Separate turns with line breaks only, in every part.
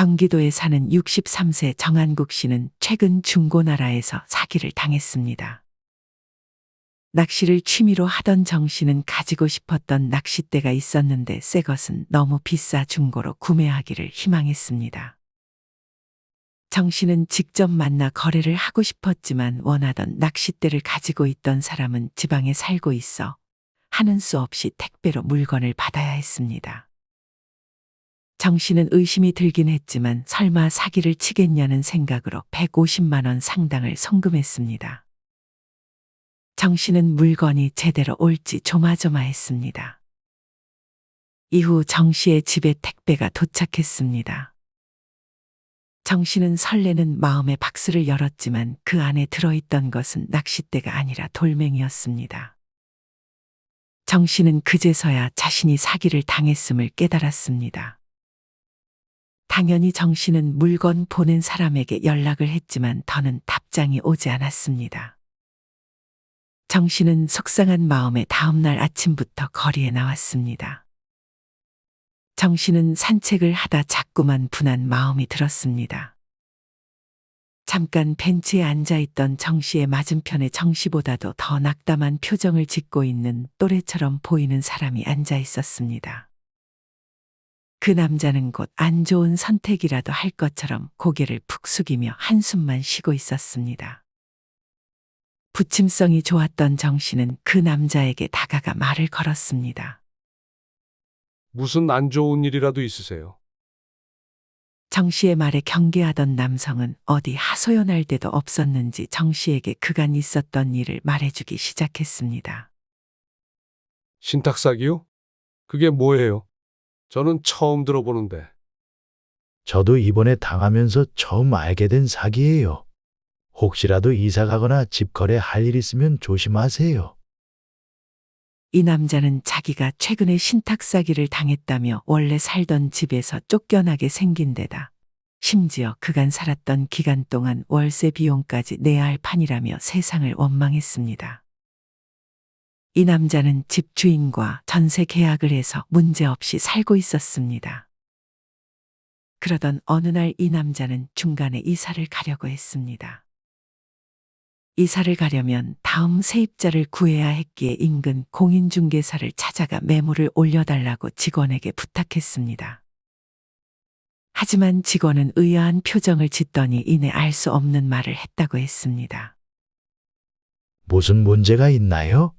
경기도에 사는 63세 정한국 씨는 최근 중고나라에서 사기를 당했습니다. 낚시를 취미로 하던 정 씨는 가지고 싶었던 낚싯대가 있었는데 새 것은 너무 비싸 중고로 구매하기를 희망했습니다. 정 씨는 직접 만나 거래를 하고 싶었지만 원하던 낚싯대를 가지고 있던 사람은 지방에 살고 있어 하는 수 없이 택배로 물건을 받아야 했습니다. 정 씨는 의심이 들긴 했지만 설마 사기를 치겠냐는 생각으로 150만 원 상당을 송금했습니다. 정 씨는 물건이 제대로 올지 조마조마했습니다. 이후 정 씨의 집에 택배가 도착했습니다. 정 씨는 설레는 마음에 박스를 열었지만 그 안에 들어있던 것은 낚싯대가 아니라 돌멩이였습니다. 정 씨는 그제서야 자신이 사기를 당했음을 깨달았습니다. 당연히 정 씨는 물건 보낸 사람에게 연락을 했지만 더는 답장이 오지 않았습니다. 정 씨는 속상한 마음에 다음날 아침부터 거리에 나왔습니다. 정 씨는 산책을 하다 자꾸만 분한 마음이 들었습니다. 잠깐 벤치에 앉아있던 정 씨의 맞은편에 정 씨보다도 더 낙담한 표정을 짓고 있는 또래처럼 보이는 사람이 앉아 있었습니다. 그 남자는 곧 안 좋은 선택이라도 할 것처럼 고개를 푹 숙이며 한숨만 쉬고 있었습니다. 부침성이 좋았던 정 씨는 그 남자에게 다가가 말을 걸었습니다.
무슨 안 좋은 일이라도 있으세요?
정 씨의 말에 경계하던 남성은 어디 하소연할 데도 없었는지 정 씨에게 그간 있었던 일을 말해주기 시작했습니다.
신탁사기요? 그게 뭐예요? 저는 처음 들어보는데.
저도 이번에 당하면서 처음 알게 된 사기예요. 혹시라도 이사 가거나 집 거래할 일 있으면 조심하세요.
이 남자는 자기가 최근에 신탁 사기를 당했다며 원래 살던 집에서 쫓겨나게 생긴 데다 심지어 그간 살았던 기간 동안 월세 비용까지 내야 할 판이라며 세상을 원망했습니다. 이 남자는 집주인과 전세 계약을 해서 문제없이 살고 있었습니다. 그러던 어느 날 이 남자는 중간에 이사를 가려고 했습니다. 이사를 가려면 다음 세입자를 구해야 했기에 인근 공인중개사를 찾아가 매물을 올려달라고 직원에게 부탁했습니다. 하지만 직원은 의아한 표정을 짓더니 이내 알 수 없는 말을 했다고 했습니다.
무슨 문제가 있나요?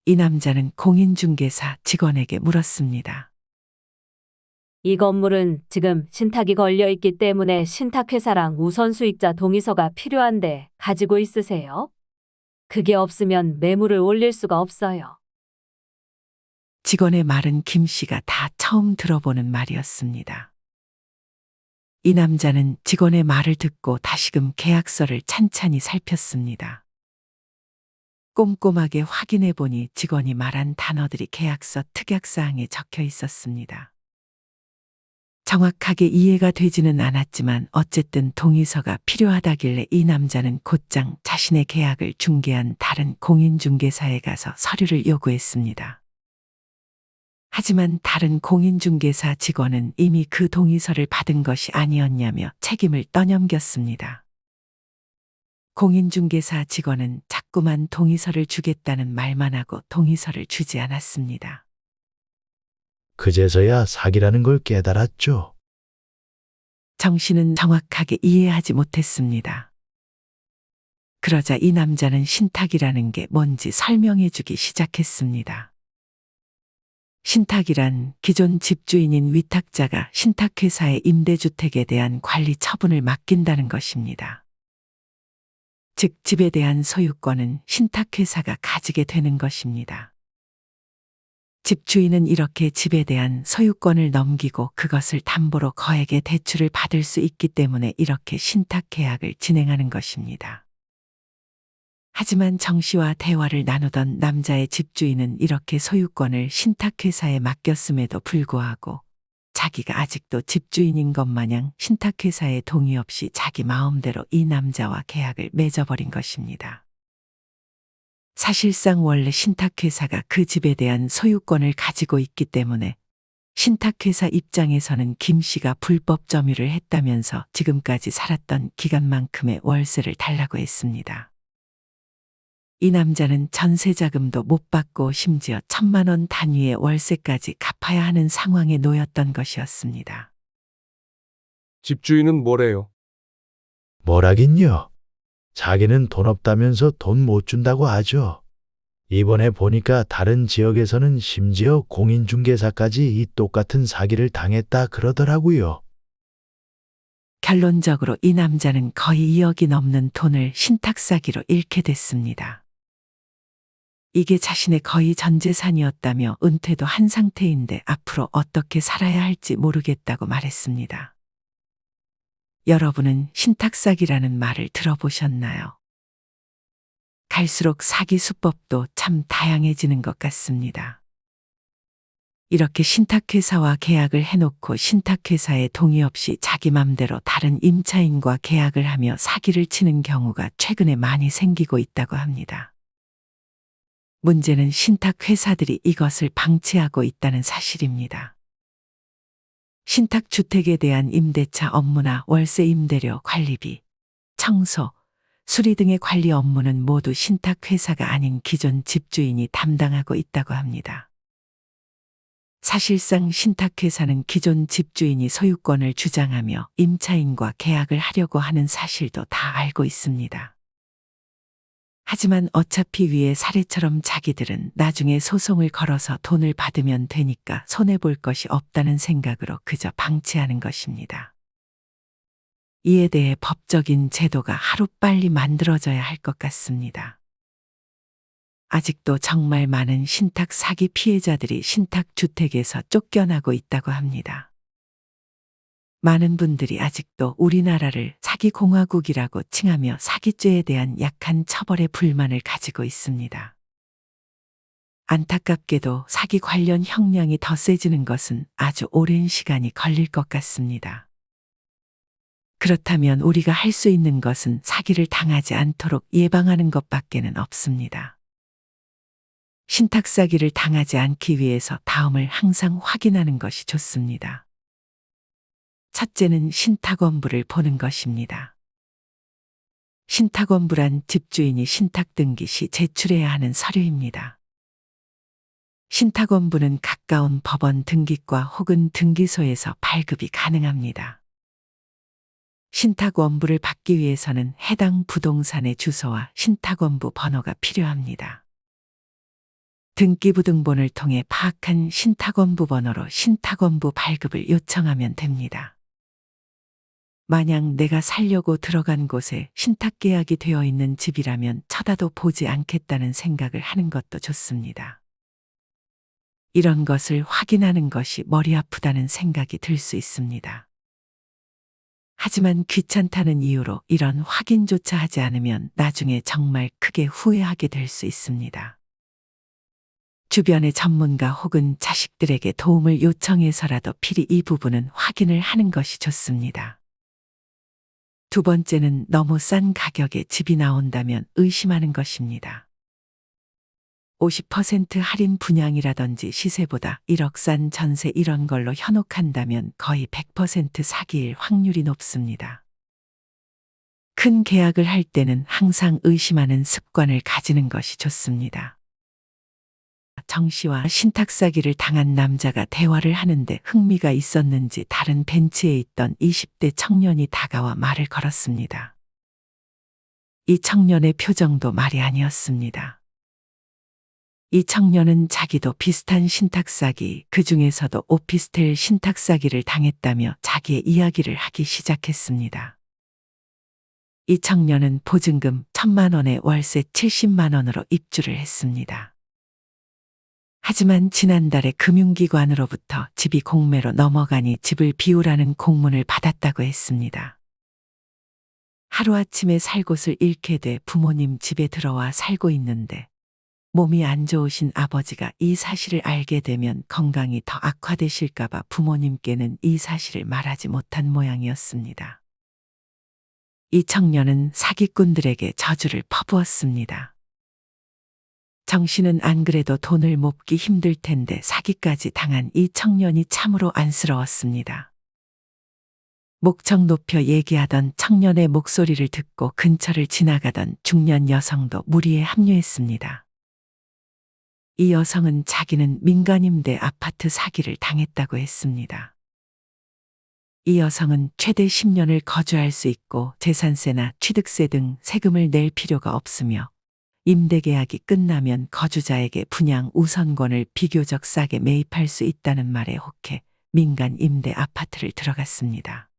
이 남자는 공인중개사 직원에게 물었습니다.
이 건물은 지금 신탁이 걸려 있기 때문에 신탁회사랑 우선수익자 동의서가 필요한데 가지고 있으세요? 그게 없으면 매물을 올릴 수가 없어요.
직원의 말은 김 씨가 다 처음 들어보는 말이었습니다. 이 남자는 직원의 말을 듣고 다시금 계약서를 찬찬히 살폈습니다. 꼼꼼하게 확인해 보니 직원이 말한 단어들이 계약서 특약사항에 적혀 있었습니다. 정확하게 이해가 되지는 않았지만 어쨌든 동의서가 필요하다길래 이 남자는 곧장 자신의 계약을 중개한 다른 공인중개사에 가서 서류를 요구했습니다. 하지만 다른 공인중개사 직원은 이미 그 동의서를 받은 것이 아니었냐며 책임을 떠넘겼습니다. 공인중개사 직원은 자꾸만 동의서를 주겠다는 말만 하고 동의서를 주지 않았습니다.
그제서야 사기라는 걸 깨달았죠.
정 씨는 정확하게 이해하지 못했습니다. 그러자 이 남자는 신탁이라는 게 뭔지 설명해 주기 시작했습니다. 신탁이란 기존 집주인인 위탁자가 신탁회사의 임대주택에 대한 관리 처분을 맡긴다는 것입니다. 즉 집에 대한 소유권은 신탁회사가 가지게 되는 것입니다. 집주인은 이렇게 집에 대한 소유권을 넘기고 그것을 담보로 거액의 대출을 받을 수 있기 때문에 이렇게 신탁계약을 진행하는 것입니다. 하지만 정 씨와 대화를 나누던 남자의 집주인은 이렇게 소유권을 신탁회사에 맡겼음에도 불구하고 자기가 아직도 집주인인 것 마냥 신탁회사의 동의 없이 자기 마음대로 이 남자와 계약을 맺어버린 것입니다. 사실상 원래 신탁회사가 그 집에 대한 소유권을 가지고 있기 때문에 신탁회사 입장에서는 김 씨가 불법 점유를 했다면서 지금까지 살았던 기간만큼의 월세를 달라고 했습니다. 이 남자는 전세 자금도 못 받고 심지어 1,000만 원 단위의 월세까지 갚아야 하는 상황에 놓였던 것이었습니다.
집주인은 뭐래요?
뭐라긴요. 자기는 돈 없다면서 돈 못 준다고 하죠. 이번에 보니까 다른 지역에서는 심지어 공인중개사까지 이 똑같은 사기를 당했다 그러더라고요.
결론적으로 이 남자는 거의 2억이 넘는 돈을 신탁 사기로 잃게 됐습니다. 이게 자신의 거의 전 재산이었다며 은퇴도 한 상태인데 앞으로 어떻게 살아야 할지 모르겠다고 말했습니다. 여러분은 신탁 사기라는 말을 들어보셨나요? 갈수록 사기 수법도 참 다양해지는 것 같습니다. 이렇게 신탁회사와 계약을 해놓고 신탁회사의 동의 없이 자기 맘대로 다른 임차인과 계약을 하며 사기를 치는 경우가 최근에 많이 생기고 있다고 합니다. 문제는 신탁회사들이 이것을 방치하고 있다는 사실입니다. 신탁주택에 대한 임대차 업무나 월세 임대료 관리비, 청소, 수리 등의 관리 업무는 모두 신탁회사가 아닌 기존 집주인이 담당하고 있다고 합니다. 사실상 신탁회사는 기존 집주인이 소유권을 주장하며 임차인과 계약을 하려고 하는 사실도 다 알고 있습니다. 하지만 어차피 위의 사례처럼 자기들은 나중에 소송을 걸어서 돈을 받으면 되니까 손해볼 것이 없다는 생각으로 그저 방치하는 것입니다. 이에 대해 법적인 제도가 하루빨리 만들어져야 할 것 같습니다. 아직도 정말 많은 신탁 사기 피해자들이 신탁주택에서 쫓겨나고 있다고 합니다. 많은 분들이 아직도 우리나라를 사기공화국이라고 칭하며 사기죄에 대한 약한 처벌에 불만을 가지고 있습니다. 안타깝게도 사기 관련 형량이 더 세지는 것은 아주 오랜 시간이 걸릴 것 같습니다. 그렇다면 우리가 할 수 있는 것은 사기를 당하지 않도록 예방하는 것밖에는 없습니다. 신탁 사기를 당하지 않기 위해서 다음을 항상 확인하는 것이 좋습니다. 첫째는 신탁원부를 보는 것입니다. 신탁원부란 집주인이 신탁 등기 시 제출해야 하는 서류입니다. 신탁원부는 가까운 법원 등기과 혹은 등기소에서 발급이 가능합니다. 신탁원부를 받기 위해서는 해당 부동산의 주소와 신탁원부 번호가 필요합니다. 등기부등본을 통해 파악한 신탁원부 번호로 신탁원부 발급을 요청하면 됩니다. 만약 내가 살려고 들어간 곳에 신탁계약이 되어 있는 집이라면 쳐다도 보지 않겠다는 생각을 하는 것도 좋습니다. 이런 것을 확인하는 것이 머리 아프다는 생각이 들 수 있습니다. 하지만 귀찮다는 이유로 이런 확인조차 하지 않으면 나중에 정말 크게 후회하게 될 수 있습니다. 주변의 전문가 혹은 자식들에게 도움을 요청해서라도 필히 이 부분은 확인을 하는 것이 좋습니다. 두 번째는 너무 싼 가격에 집이 나온다면 의심하는 것입니다. 50% 할인 분양이라든지 시세보다 1억 싼 전세 이런 걸로 현혹한다면 거의 100% 사기일 확률이 높습니다. 큰 계약을 할 때는 항상 의심하는 습관을 가지는 것이 좋습니다. 정 씨와 신탁 사기를 당한 남자가 대화를 하는데 흥미가 있었는지 다른 벤치에 있던 20대 청년이 다가와 말을 걸었습니다. 이 청년의 표정도 말이 아니었습니다. 이 청년은 자기도 비슷한 신탁 사기, 그 중에서도 오피스텔 신탁 사기를 당했다며 자기의 이야기를 하기 시작했습니다. 이 청년은 보증금 1,000만 원에 월세 70만 원으로 입주를 했습니다. 하지만 지난달에 금융기관으로부터 집이 공매로 넘어가니 집을 비우라는 공문을 받았다고 했습니다. 하루아침에 살 곳을 잃게 돼 부모님 집에 들어와 살고 있는데 몸이 안 좋으신 아버지가 이 사실을 알게 되면 건강이 더 악화되실까봐 부모님께는 이 사실을 말하지 못한 모양이었습니다. 이 청년은 사기꾼들에게 저주를 퍼부었습니다. 정 씨는 안 그래도 돈을 모으기 힘들 텐데 사기까지 당한 이 청년이 참으로 안쓰러웠습니다. 목청 높여 얘기하던 청년의 목소리를 듣고 근처를 지나가던 중년 여성도 무리에 합류했습니다. 이 여성은 자기는 민간임대 아파트 사기를 당했다고 했습니다. 이 여성은 최대 10년을 거주할 수 있고 재산세나 취득세 등 세금을 낼 필요가 없으며 임대계약이 끝나면 거주자에게 분양 우선권을 비교적 싸게 매입할 수 있다는 말에 혹해 민간 임대 아파트를 들어갔습니다.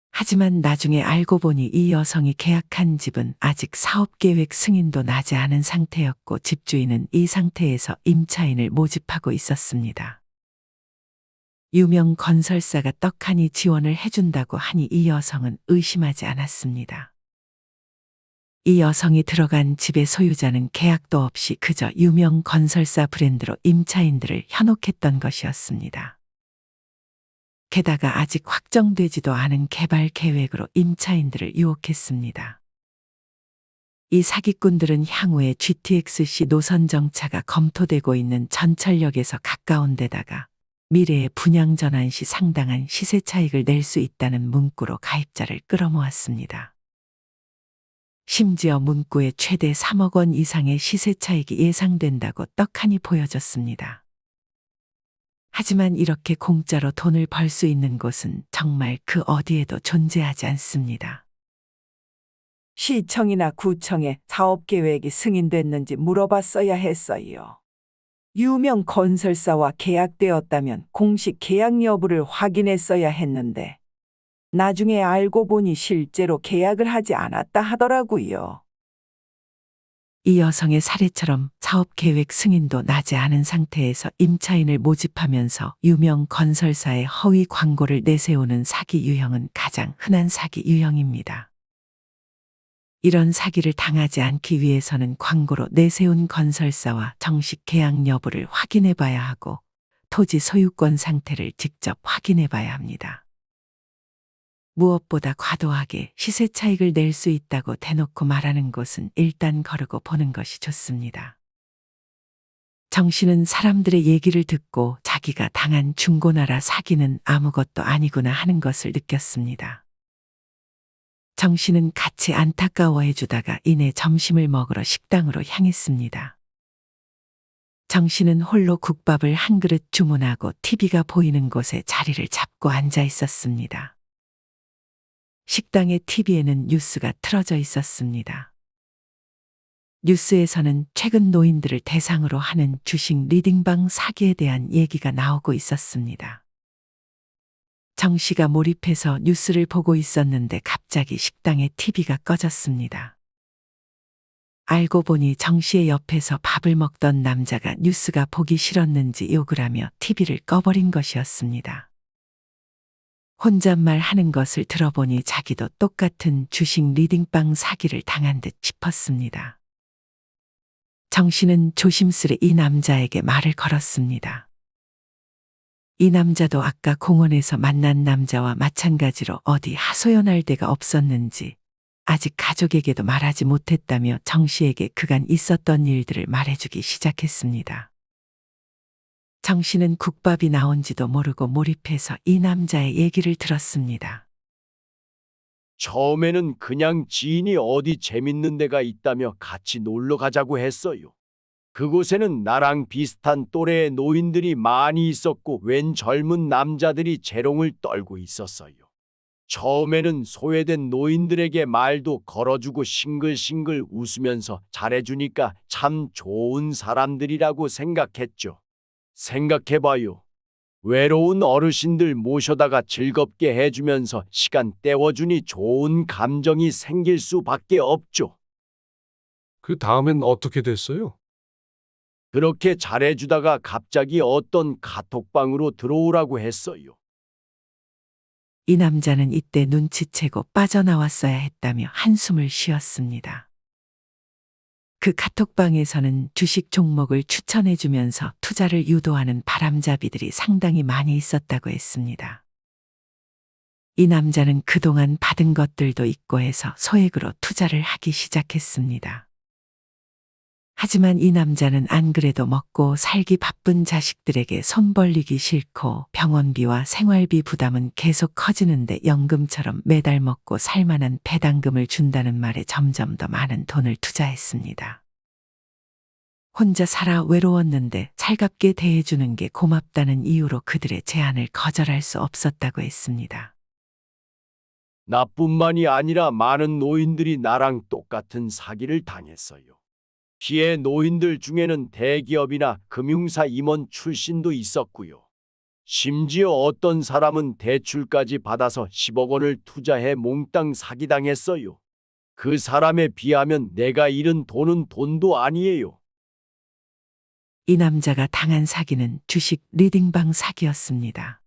하지만 나중에 알고 보니 이 여성이 계약한 집은 아직 사업계획 승인도 나지 않은 상태였고 집주인은 이 상태에서 임차인을 모집하고 있었습니다. 유명 건설사가 떡하니 지원을 해준다고 하니 이 여성은 의심하지 않았습니다. 이 여성이 들어간 집의 소유자는 계약도 없이 그저 유명 건설사 브랜드로 임차인들을 현혹했던 것이었습니다. 게다가 아직 확정되지도 않은 개발 계획으로 임차인들을 유혹했습니다. 이 사기꾼들은 향후에 GTX-C 노선 정차가 검토되고 있는 전철역에서 가까운 데다가 미래의 분양 전환 시 상당한 시세 차익을 낼 수 있다는 문구로 가입자를 끌어모았습니다. 심지어 문구에 최대 3억 원 이상의 시세 차익이 예상된다고 떡하니 보여졌습니다. 하지만 이렇게 공짜로 돈을 벌 수 있는 곳은 정말 그 어디에도 존재하지 않습니다.
시청이나 구청에 사업계획이 승인됐는지 물어봤어야 했어요. 유명 건설사와 계약되었다면 공식 계약 여부를 확인했어야 했는데 나중에 알고 보니 실제로 계약을 하지 않았다 하더라고요.
이 여성의 사례처럼 사업계획 승인도 나지 않은 상태에서 임차인을 모집하면서 유명 건설사의 허위 광고를 내세우는 사기 유형은 가장 흔한 사기 유형입니다. 이런 사기를 당하지 않기 위해서는 광고로 내세운 건설사와 정식 계약 여부를 확인해 봐야 하고 토지 소유권 상태를 직접 확인해 봐야 합니다. 무엇보다 과도하게 시세 차익을 낼 수 있다고 대놓고 말하는 곳은 일단 거르고 보는 것이 좋습니다. 정 씨는 사람들의 얘기를 듣고 자기가 당한 중고나라 사기는 아무것도 아니구나 하는 것을 느꼈습니다. 정 씨는 같이 안타까워해 주다가 이내 점심을 먹으러 식당으로 향했습니다. 정 씨는 홀로 국밥을 한 그릇 주문하고 TV가 보이는 곳에 자리를 잡고 앉아 있었습니다. 식당의 TV에는 뉴스가 틀어져 있었습니다. 뉴스에서는 최근 노인들을 대상으로 하는 주식 리딩방 사기에 대한 얘기가 나오고 있었습니다. 정 씨가 몰입해서 뉴스를 보고 있었는데 갑자기 식당의 TV가 꺼졌습니다. 알고 보니 정 씨의 옆에서 밥을 먹던 남자가 뉴스가 보기 싫었는지 욕을 하며 TV를 꺼버린 것이었습니다. 혼잣말 하는 것을 들어보니 자기도 똑같은 주식 리딩방 사기를 당한 듯 싶었습니다. 정 씨는 조심스레 이 남자에게 말을 걸었습니다. 이 남자도 아까 공원에서 만난 남자와 마찬가지로 어디 하소연할 데가 없었는지 아직 가족에게도 말하지 못했다며 정 씨에게 그간 있었던 일들을 말해주기 시작했습니다. 정 씨는 국밥이 나온지도 모르고 몰입해서 이 남자의 얘기를 들었습니다.
처음에는 그냥 지인이 어디 재밌는 데가 있다며 같이 놀러 가자고 했어요. 그곳에는 나랑 비슷한 또래의 노인들이 많이 있었고 웬 젊은 남자들이 재롱을 떨고 있었어요. 처음에는 소외된 노인들에게 말도 걸어주고 싱글싱글 웃으면서 잘해주니까 참 좋은 사람들이라고 생각했죠. 생각해봐요. 외로운 어르신들 모셔다가 즐겁게 해주면서 시간 때워주니 좋은 감정이 생길 수밖에 없죠.
그 다음엔 어떻게 됐어요?
그렇게 잘해주다가 갑자기 어떤 카톡방으로 들어오라고 했어요.
이 남자는 이때 눈치채고 빠져나왔어야 했다며 한숨을 쉬었습니다. 그 카톡방에서는 주식 종목을 추천해주면서 투자를 유도하는 바람잡이들이 상당히 많이 있었다고 했습니다. 이 남자는 그동안 받은 것들도 있고 해서 소액으로 투자를 하기 시작했습니다. 하지만 이 남자는 안 그래도 먹고 살기 바쁜 자식들에게 손 벌리기 싫고 병원비와 생활비 부담은 계속 커지는데 연금처럼 매달 먹고 살만한 배당금을 준다는 말에 점점 더 많은 돈을 투자했습니다. 혼자 살아 외로웠는데 살갑게 대해주는 게 고맙다는 이유로 그들의 제안을 거절할 수 없었다고 했습니다.
나뿐만이 아니라 많은 노인들이 나랑 똑같은 사기를 당했어요. 피해 노인들 중에는 대기업이나 금융사 임원 출신도 있었고요. 심지어 어떤 사람은 대출까지 받아서 10억 원을 투자해 몽땅 사기당했어요. 그 사람에 비하면 내가 잃은 돈은 돈도 아니에요.
이 남자가 당한 사기는 주식 리딩방 사기였습니다.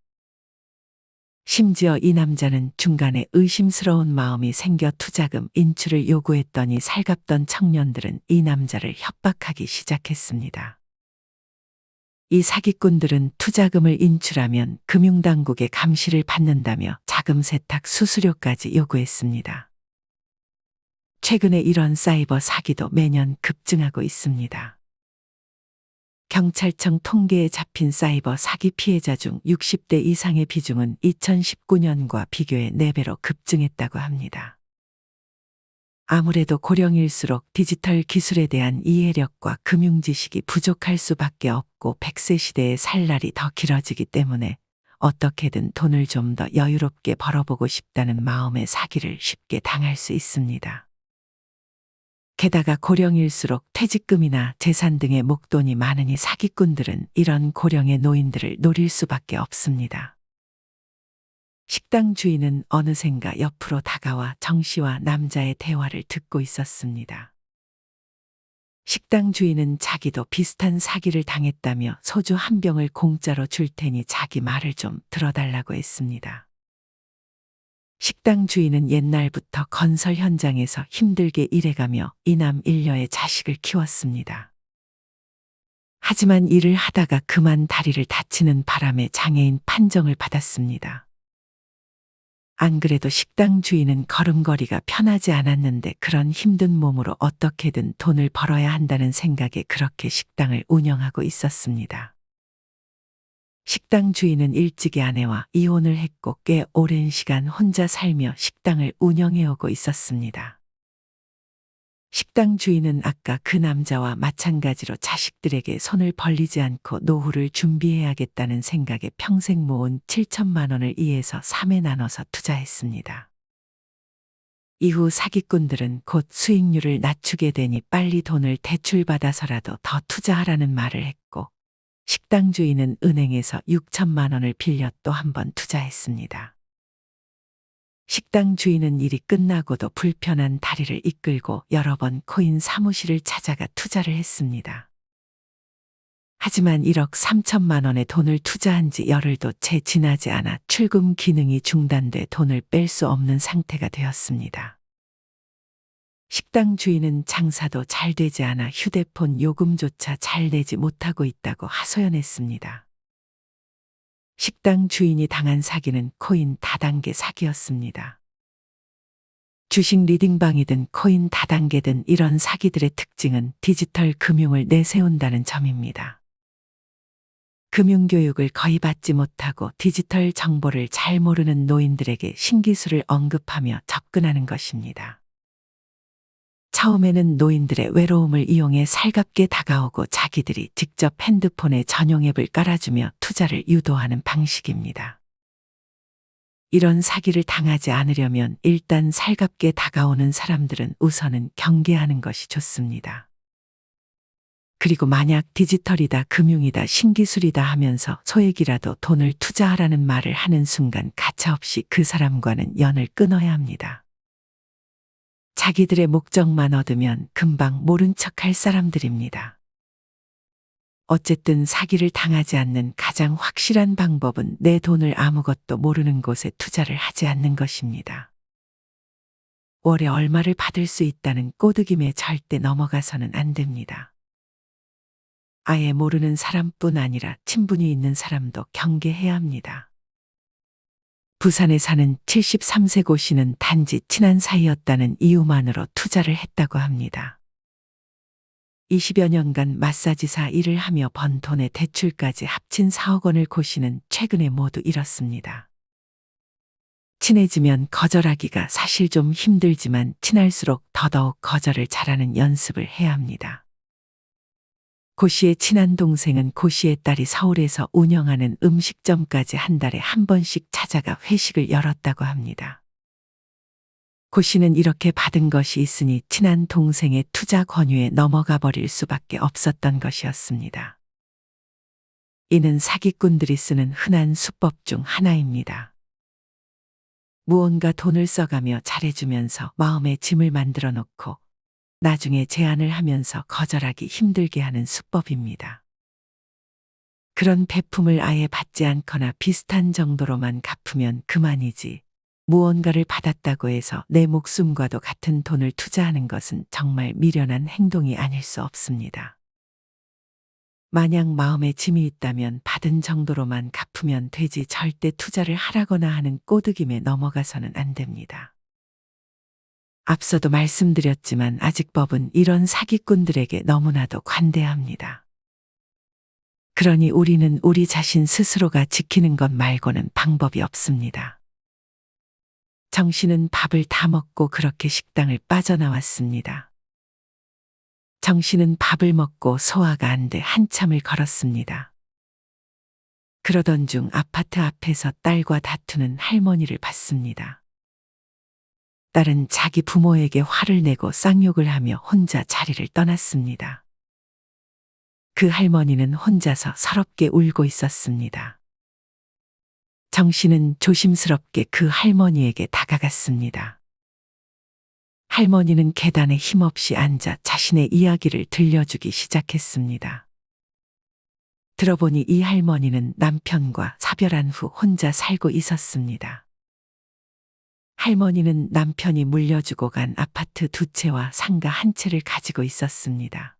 심지어 이 남자는 중간에 의심스러운 마음이 생겨 투자금 인출을 요구했더니 살갑던 청년들은 이 남자를 협박하기 시작했습니다. 이 사기꾼들은 투자금을 인출하면 금융당국의 감시를 받는다며 자금 세탁 수수료까지 요구했습니다. 최근에 이런 사이버 사기도 매년 급증하고 있습니다. 경찰청 통계에 잡힌 사이버 사기 피해자 중 60대 이상의 비중은 2019년과 비교해 4배로 급증했다고 합니다. 아무래도 고령일수록 디지털 기술에 대한 이해력과 금융 지식이 부족할 수밖에 없고 100세 시대에 살 날이 더 길어지기 때문에 어떻게든 돈을 좀 더 여유롭게 벌어보고 싶다는 마음에 사기를 쉽게 당할 수 있습니다. 게다가 고령일수록 퇴직금이나 재산 등의 목돈이 많으니 사기꾼들은 이런 고령의 노인들을 노릴 수밖에 없습니다. 식당 주인은 어느샌가 옆으로 다가와 정 씨와 남자의 대화를 듣고 있었습니다. 식당 주인은 자기도 비슷한 사기를 당했다며 소주 한 병을 공짜로 줄 테니 자기 말을 좀 들어달라고 했습니다. 식당 주인은 옛날부터 건설 현장에서 힘들게 일해가며 이남 일녀의 자식을 키웠습니다. 하지만 일을 하다가 그만 다리를 다치는 바람에 장애인 판정을 받았습니다. 안 그래도 식당 주인은 걸음걸이가 편하지 않았는데 그런 힘든 몸으로 어떻게든 돈을 벌어야 한다는 생각에 그렇게 식당을 운영하고 있었습니다. 식당 주인은 일찍이 아내와 이혼을 했고 꽤 오랜 시간 혼자 살며 식당을 운영해오고 있었습니다. 식당 주인은 아까 그 남자와 마찬가지로 자식들에게 손을 벌리지 않고 노후를 준비해야겠다는 생각에 평생 모은 7천만 원을 2에서 3에 나눠서 투자했습니다. 이후 사기꾼들은 곧 수익률을 낮추게 되니 빨리 돈을 대출받아서라도 더 투자하라는 말을 했고 식당 주인은 은행에서 6천만 원을 빌려 또 한 번 투자했습니다. 식당 주인은 일이 끝나고도 불편한 다리를 이끌고 여러 번 코인 사무실을 찾아가 투자를 했습니다. 하지만 1억 3천만 원의 돈을 투자한 지 열흘도 채 지나지 않아 출금 기능이 중단돼 돈을 뺄 수 없는 상태가 되었습니다. 식당 주인은 장사도 잘 되지 않아 휴대폰 요금조차 잘 내지 못하고 있다고 하소연했습니다. 식당 주인이 당한 사기는 코인 다단계 사기였습니다. 주식 리딩방이든 코인 다단계든 이런 사기들의 특징은 디지털 금융을 내세운다는 점입니다. 금융교육을 거의 받지 못하고 디지털 정보를 잘 모르는 노인들에게 신기술을 언급하며 접근하는 것입니다. 처음에는 노인들의 외로움을 이용해 살갑게 다가오고 자기들이 직접 핸드폰에 전용 앱을 깔아주며 투자를 유도하는 방식입니다. 이런 사기를 당하지 않으려면 일단 살갑게 다가오는 사람들은 우선은 경계하는 것이 좋습니다. 그리고 만약 디지털이다, 금융이다, 신기술이다 하면서 소액이라도 돈을 투자하라는 말을 하는 순간 가차없이 그 사람과는 연을 끊어야 합니다. 자기들의 목적만 얻으면 금방 모른 척할 사람들입니다. 어쨌든 사기를 당하지 않는 가장 확실한 방법은 내 돈을 아무것도 모르는 곳에 투자를 하지 않는 것입니다. 월에 얼마를 받을 수 있다는 꼬드김에 절대 넘어가서는 안 됩니다. 아예 모르는 사람뿐 아니라 친분이 있는 사람도 경계해야 합니다. 부산에 사는 73세 고 씨는 단지 친한 사이였다는 이유만으로 투자를 했다고 합니다. 20여 년간 마사지사 일을 하며 번 돈의 대출까지 합친 4억 원을 고씨는 최근에 모두 잃었습니다. 친해지면 거절하기가 사실 좀 힘들지만 친할수록 더더욱 거절을 잘하는 연습을 해야 합니다. 고 씨의 친한 동생은 고 씨의 딸이 서울에서 운영하는 음식점까지 한 달에 한 번씩 찾아가 회식을 열었다고 합니다. 고 씨는 이렇게 받은 것이 있으니 친한 동생의 투자 권유에 넘어가 버릴 수밖에 없었던 것이었습니다. 이는 사기꾼들이 쓰는 흔한 수법 중 하나입니다. 무언가 돈을 써가며 잘해주면서 마음의 짐을 만들어 놓고 나중에 제안을 하면서 거절하기 힘들게 하는 수법입니다. 그런 베품을 아예 받지 않거나 비슷한 정도로만 갚으면 그만이지 무언가를 받았다고 해서 내 목숨과도 같은 돈을 투자하는 것은 정말 미련한 행동이 아닐 수 없습니다. 만약 마음에 짐이 있다면 받은 정도로만 갚으면 되지 절대 투자를 하라거나 하는 꼬드김에 넘어가서는 안 됩니다. 앞서도 말씀드렸지만 아직 법은 이런 사기꾼들에게 너무나도 관대합니다. 그러니 우리는 우리 자신 스스로가 지키는 것 말고는 방법이 없습니다. 정 씨는 밥을 다 먹고 그렇게 식당을 빠져나왔습니다. 정 씨는 밥을 먹고 소화가 안 돼 한참을 걸었습니다. 그러던 중 아파트 앞에서 딸과 다투는 할머니를 봤습니다. 딸은 자기 부모에게 화를 내고 쌍욕을 하며 혼자 자리를 떠났습니다. 그 할머니는 혼자서 서럽게 울고 있었습니다. 정 씨는 조심스럽게 그 할머니에게 다가갔습니다. 할머니는 계단에 힘없이 앉아 자신의 이야기를 들려주기 시작했습니다. 들어보니 이 할머니는 남편과 사별한 후 혼자 살고 있었습니다. 할머니는 남편이 물려주고 간 아파트 2채와 상가 1채를 가지고 있었습니다.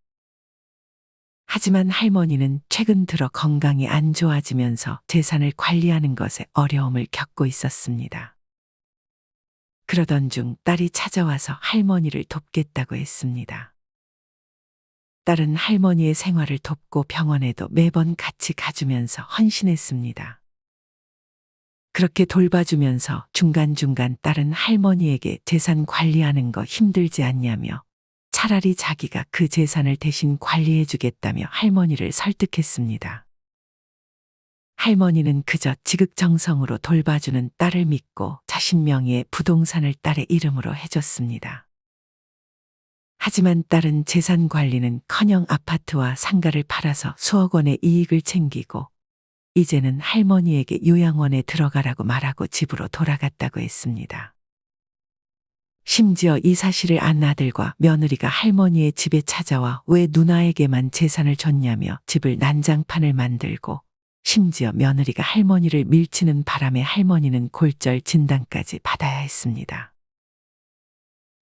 하지만 할머니는 최근 들어 건강이 안 좋아지면서 재산을 관리하는 것에 어려움을 겪고 있었습니다. 그러던 중 딸이 찾아와서 할머니를 돕겠다고 했습니다. 딸은 할머니의 생활을 돕고 병원에도 매번 같이 가주면서 헌신했습니다. 그렇게 돌봐주면서 중간중간 딸은 할머니에게 재산 관리하는 거 힘들지 않냐며 차라리 자기가 그 재산을 대신 관리해주겠다며 할머니를 설득했습니다. 할머니는 그저 지극정성으로 돌봐주는 딸을 믿고 자신 명의의 부동산을 딸의 이름으로 해줬습니다. 하지만 딸은 재산 관리는커녕 아파트와 상가를 팔아서 수억 원의 이익을 챙기고 이제는 할머니에게 요양원에 들어가라고 말하고 집으로 돌아갔다고 했습니다. 심지어 이 사실을 안 아들과 며느리가 할머니의 집에 찾아와 왜 누나에게만 재산을 줬냐며 집을 난장판을 만들고 심지어 며느리가 할머니를 밀치는 바람에 할머니는 골절 진단까지 받아야 했습니다.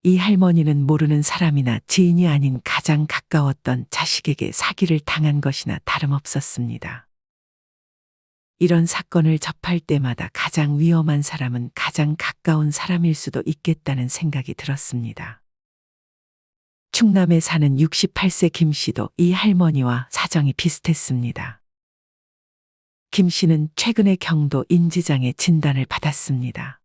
이 할머니는 모르는 사람이나 지인이 아닌 가장 가까웠던 자식에게 사기를 당한 것이나 다름없었습니다. 이런 사건을 접할 때마다 가장 위험한 사람은 가장 가까운 사람일 수도 있겠다는 생각이 들었습니다. 충남에 사는 68세 김 씨도 이 할머니와 사정이 비슷했습니다. 김 씨는 최근에 경도 인지장애 진단을 받았습니다.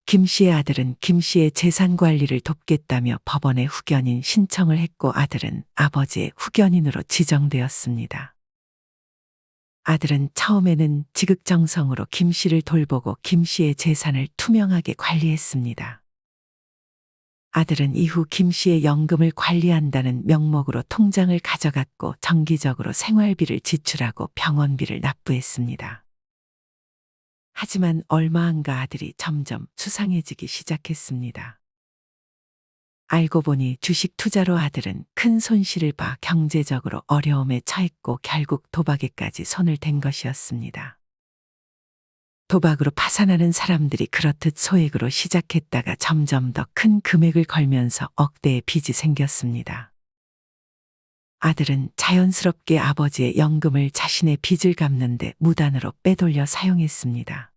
김 씨의 아들은 김 씨의 재산 관리를 돕겠다며 법원에 후견인 신청을 했고 아들은 아버지의 후견인으로 지정되었습니다. 아들은 처음에는 지극정성으로 김 씨를 돌보고 김 씨의 재산을 투명하게 관리했습니다. 아들은 이후 김 씨의 연금을 관리한다는 명목으로 통장을 가져갔고 정기적으로 생활비를 지출하고 병원비를 납부했습니다. 하지만 얼마 안 가 아들이 점점 수상해지기 시작했습니다. 알고 보니 주식 투자로 아들은 큰 손실을 봐 경제적으로 어려움에 처했고 결국 도박에까지 손을 댄 것이었습니다. 도박으로 파산하는 사람들이 그렇듯 소액으로 시작했다가 점점 더 큰 금액을 걸면서 억대의 빚이 생겼습니다. 아들은 자연스럽게 아버지의 연금을 자신의 빚을 갚는 데 무단으로 빼돌려 사용했습니다.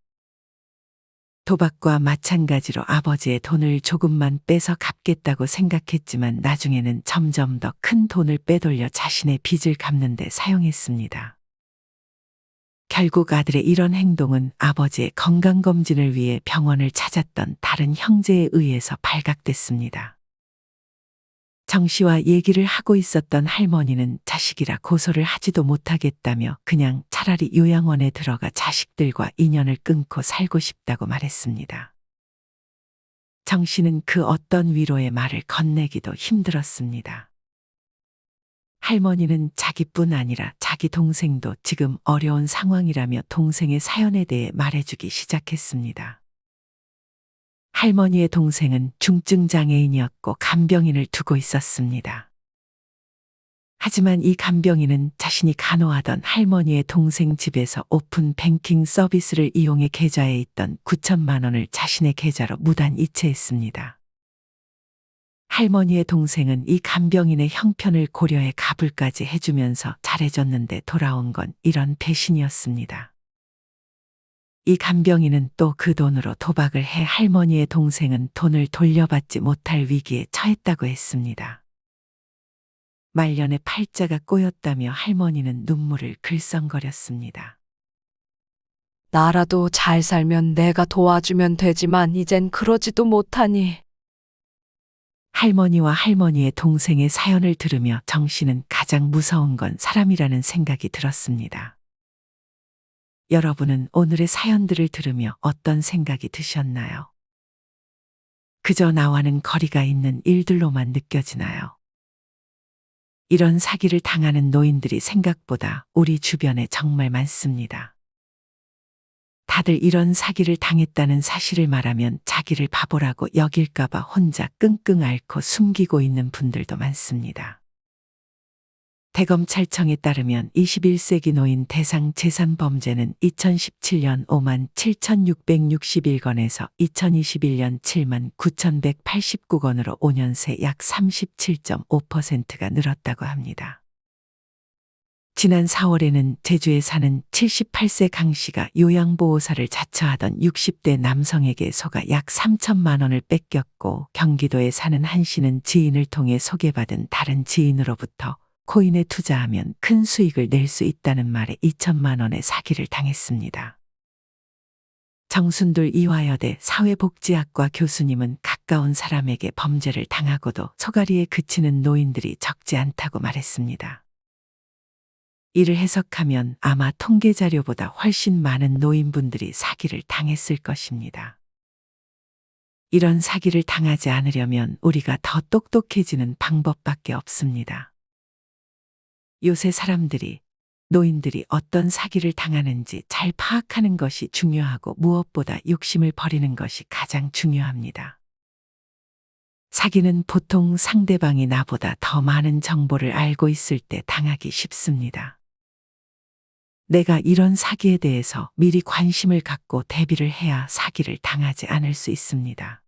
도박과 마찬가지로 아버지의 돈을 조금만 빼서 갚겠다고 생각했지만 나중에는 점점 더 큰 돈을 빼돌려 자신의 빚을 갚는 데 사용했습니다. 결국 아들의 이런 행동은 아버지의 건강검진을 위해 병원을 찾았던 다른 형제에 의해서 발각됐습니다. 정 씨와 얘기를 하고 있었던 할머니는 자식이라 고소를 하지도 못하겠다며 그냥 차라리 요양원에 들어가 자식들과 인연을 끊고 살고 싶다고 말했습니다. 정 씨는 그 어떤 위로의 말을 건네기도 힘들었습니다. 할머니는 자기뿐 아니라 자기 동생도 지금 어려운 상황이라며 동생의 사연에 대해 말해주기 시작했습니다. 할머니의 동생은 중증 장애인이었고 간병인을 두고 있었습니다. 하지만 이 간병인은 자신이 간호하던 할머니의 동생 집에서 오픈 뱅킹 서비스를 이용해 계좌에 있던 9천만 원을 자신의 계좌로 무단 이체했습니다. 할머니의 동생은 이 간병인의 형편을 고려해 가불까지 해주면서 잘해줬는데 돌아온 건 이런 배신이었습니다. 이 간병인은 또 그 돈으로 도박을 해 할머니의 동생은 돈을 돌려받지 못할 위기에 처했다고 했습니다. 말년에 팔자가 꼬였다며 할머니는 눈물을 글썽거렸습니다.
나라도 잘 살면 내가 도와주면 되지만 이젠 그러지도 못하니.
할머니와 할머니의 동생의 사연을 들으며 정 씨는 가장 무서운 건 사람이라는 생각이 들었습니다. 여러분은 오늘의 사연들을 들으며 어떤 생각이 드셨나요? 그저 나와는 거리가 있는 일들로만 느껴지나요? 이런 사기를 당하는 노인들이 생각보다 우리 주변에 정말 많습니다. 다들 이런 사기를 당했다는 사실을 말하면 자기를 바보라고 여길까봐 혼자 끙끙 앓고 숨기고 있는 분들도 많습니다. 대검찰청에 따르면 21세기 노인 대상 재산 범죄는 2017년 5만 7,661건에서 2021년 7만 9,189건으로 5년 새 약 37.5%가 늘었다고 합니다. 지난 4월에는 제주에 사는 78세 강 씨가 요양보호사를 자처하던 60대 남성에게 속아 약 3천만 원을 뺏겼고, 경기도에 사는 한 씨는 지인을 통해 소개받은 다른 지인으로부터 코인에 투자하면 큰 수익을 낼 수 있다는 말에 2천만 원의 사기를 당했습니다. 정순들 이화여대 사회복지학과 교수님은 가까운 사람에게 범죄를 당하고도 소가리에 그치는 노인들이 적지 않다고 말했습니다. 이를 해석하면 아마 통계 자료보다 훨씬 많은 노인분들이 사기를 당했을 것입니다. 이런 사기를 당하지 않으려면 우리가 더 똑똑해지는 방법밖에 없습니다. 요새 사람들이, 노인들이 어떤 사기를 당하는지 잘 파악하는 것이 중요하고 무엇보다 욕심을 버리는 것이 가장 중요합니다. 사기는 보통 상대방이 나보다 더 많은 정보를 알고 있을 때 당하기 쉽습니다. 내가 이런 사기에 대해서 미리 관심을 갖고 대비를 해야 사기를 당하지 않을 수 있습니다.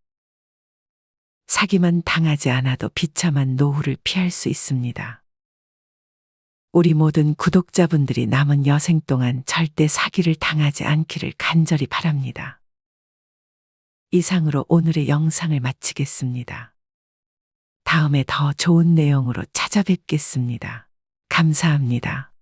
사기만 당하지 않아도 비참한 노후를 피할 수 있습니다. 우리 모든 구독자분들이 남은 여생 동안 절대 사기를 당하지 않기를 간절히 바랍니다. 이상으로 오늘의 영상을 마치겠습니다. 다음에 더 좋은 내용으로 찾아뵙겠습니다. 감사합니다.